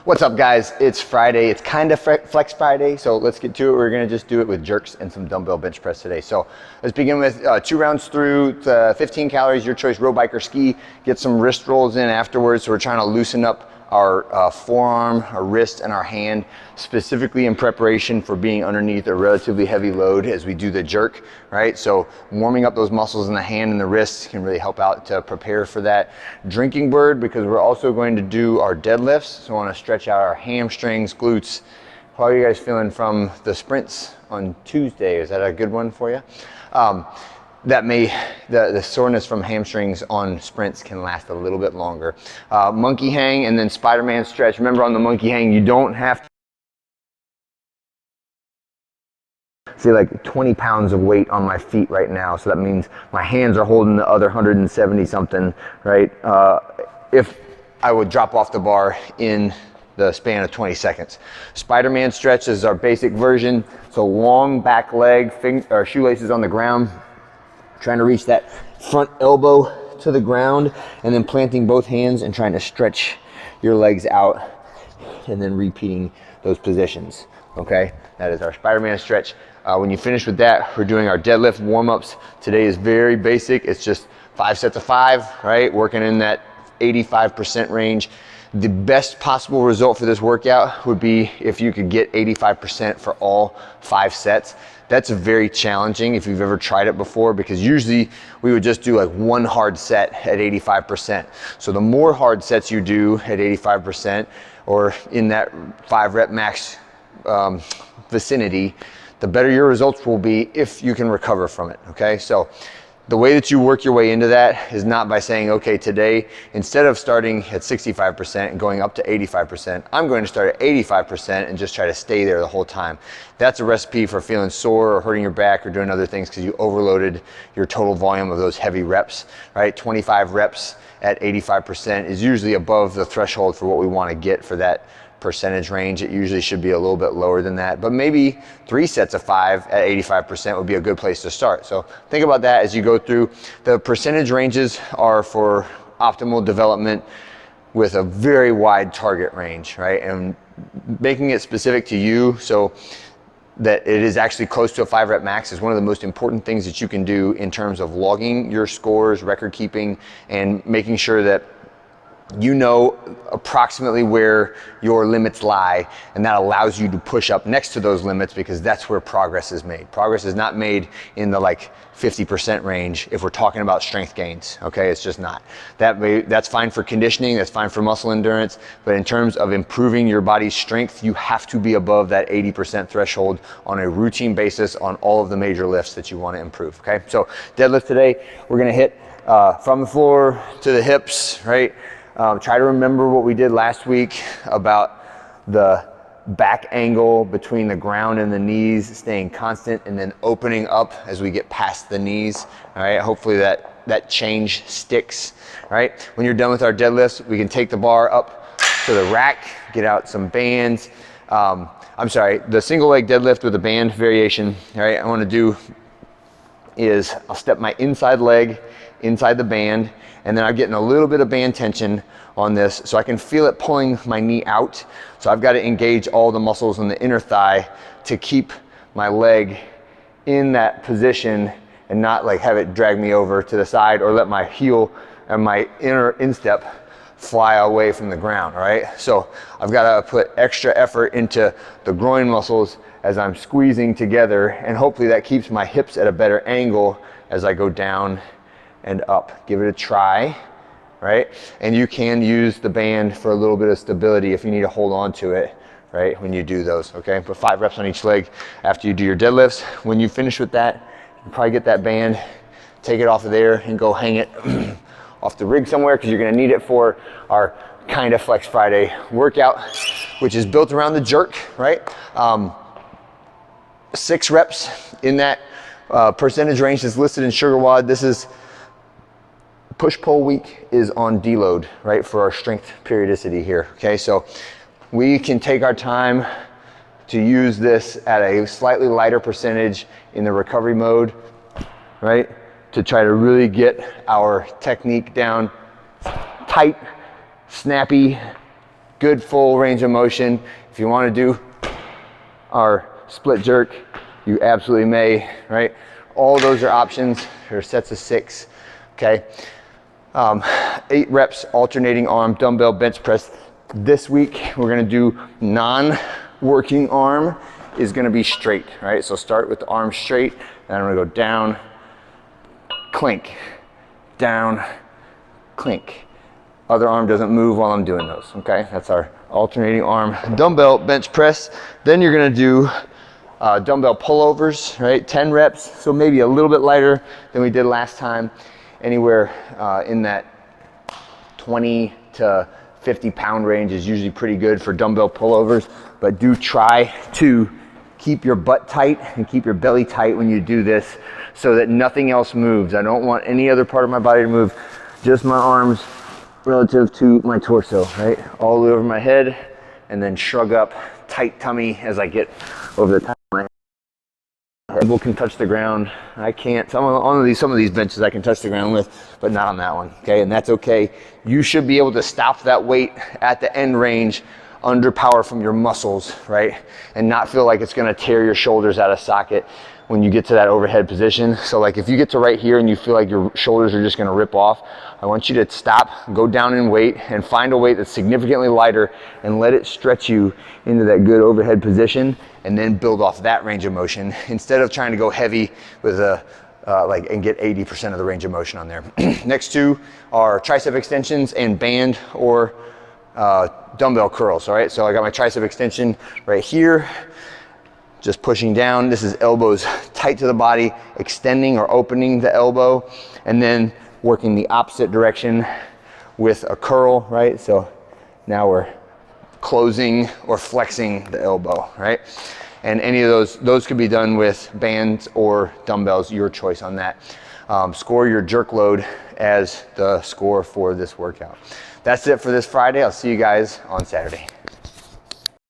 What's up, guys? It's Friday. It's kind of Flex Friday, so let's get to it. We're gonna just do it with jerks and some dumbbell bench press today. So let's begin with 2 rounds through 15 calories, your choice, row, bike, or ski. Get some wrist rolls in afterwards. So we're trying to loosen up our forearm, our wrist, and our hand, specifically in preparation for being underneath a relatively heavy load as we do the jerk, right? So warming up those muscles in the hand and the wrists can really help out to prepare for that. Drinking bird, because we're also going to do our deadlifts. So I want to stretch out our hamstrings, glutes. How are you guys feeling from the sprints on Tuesday? Is that a good one for you? The soreness from hamstrings on sprints can last a little bit longer. Monkey hang and then Spider-Man stretch. Remember, on the monkey hang, you don't have to feel like 20 pounds of weight on my feet right now. So that means my hands are holding the other 170 something, right? If I would drop off the bar in the span of 20 seconds. Spider-Man stretch is our basic version. So long back leg, shoelaces on the ground, trying to reach that front elbow to the ground, and then planting both hands and trying to stretch your legs out, and then repeating those positions, okay? That is our Spider-Man stretch. When you finish with that, we're doing our deadlift warm-ups. Today is very basic. It's just 5 sets of 5, right? Working in that 85% range. The best possible result for this workout would be if you could get 85% for all 5 sets. That's very challenging if you've ever tried it before, because usually we would just do like one hard set at 85%. So the more hard sets you do at 85% or in that 5 rep max vicinity, the better your results will be if you can recover from it, okay? So the way that you work your way into that is not by saying, okay, today, instead of starting at 65% and going up to 85%, I'm going to start at 85% and just try to stay there the whole time. That's a recipe for feeling sore or hurting your back or doing other things because you overloaded your total volume of those heavy reps, right? 25 reps at 85% is usually above the threshold for what we want to get for that percentage range. It usually should be a little bit lower than that, but maybe 3 sets of 5 at 85% would be a good place to start. So think about that as you go through. The percentage ranges are for optimal development with a very wide target range, right? And making it specific to you so that it is actually close to a 5 rep max is one of the most important things that you can do in terms of logging your scores, record keeping, and making sure that you know approximately where your limits lie, and that allows you to push up next to those limits, because that's where progress is made. Progress is not made in the like 50% range if we're talking about strength gains, okay? It's just not. That's fine for conditioning, that's fine for muscle endurance, but in terms of improving your body's strength, you have to be above that 80% threshold on a routine basis on all of the major lifts that you want to improve, okay? So deadlift today, we're gonna hit from the floor to the hips, right? Try to remember what we did last week about the back angle between the ground and the knees staying constant and then opening up as we get past the knees. All right, hopefully that change sticks. Right, when you're done with our deadlifts, we can take the bar up to the rack, get out some bands. The single leg deadlift with a band variation. All right, I want to do is I'll step my inside leg inside the band, and then I'm getting a little bit of band tension on this so I can feel it pulling my knee out. So I've got to engage all the muscles in the inner thigh to keep my leg in that position and not like have it drag me over to the side or let my heel and my inner instep fly away from the ground, all right? So I've got to put extra effort into the groin muscles as I'm squeezing together, and hopefully that keeps my hips at a better angle as I go down and up. Give it a try, right? And you can use the band for a little bit of stability if you need to hold on to it, right, when you do those, okay? Put 5 reps on each leg after you do your deadlifts. When you finish with that, you probably get that band, take it off of there and go hang it off the rig somewhere, because you're gonna need it for our kind of Flex Friday workout, which is built around the jerk, right? 6 reps in that percentage range that's listed in SugarWOD. This is push-pull week is on deload, right, for our strength periodicity here, okay? So we can take our time to use this at a slightly lighter percentage in the recovery mode, right, to try to really get our technique down tight, snappy, good full range of motion. If you want to do our split jerk, you absolutely may, right? All those are options. There are sets of 6, okay? 8 reps, alternating arm, dumbbell bench press. This week, we're gonna do non-working arm is gonna be straight, right? So start with the arm straight, then I'm gonna go down, clink, down, clink. Other arm doesn't move while I'm doing those, okay? That's our alternating arm dumbbell bench press. Then you're gonna do dumbbell pullovers, right? 10 reps, so maybe a little bit lighter than we did last time. Anywhere in that 20 to 50 pound range is usually pretty good for dumbbell pullovers, but do try to keep your butt tight and keep your belly tight when you do this so that nothing else moves. I don't want any other part of my body to move, just my arms relative to my torso, right? All the way over my head, and then shrug up, tight tummy as I get over the top of my head. Elbow can touch the ground. I can't. Some of these benches I can touch the ground with, but not on that one, okay? And that's okay. You should be able to stop that weight at the end range under power from your muscles, right? And not feel like it's gonna tear your shoulders out of socket when you get to that overhead position. So like if you get to right here and you feel like your shoulders are just gonna rip off, I want you to stop, go down in weight, and find a weight that's significantly lighter and let it stretch you into that good overhead position, and then build off that range of motion instead of trying to go heavy with a and get 80% of the range of motion on there. Next 2 are tricep extensions and band or dumbbell curls, all right? So I got my tricep extension right here, just pushing down. This is elbows tight to the body, extending or opening the elbow, and then working the opposite direction with a curl, right? So now we're closing or flexing the elbow, right? And any of those could be done with bands or dumbbells, your choice on that. Score your jerk load as the score for this workout. That's it for this Friday. I'll see you guys on Saturday.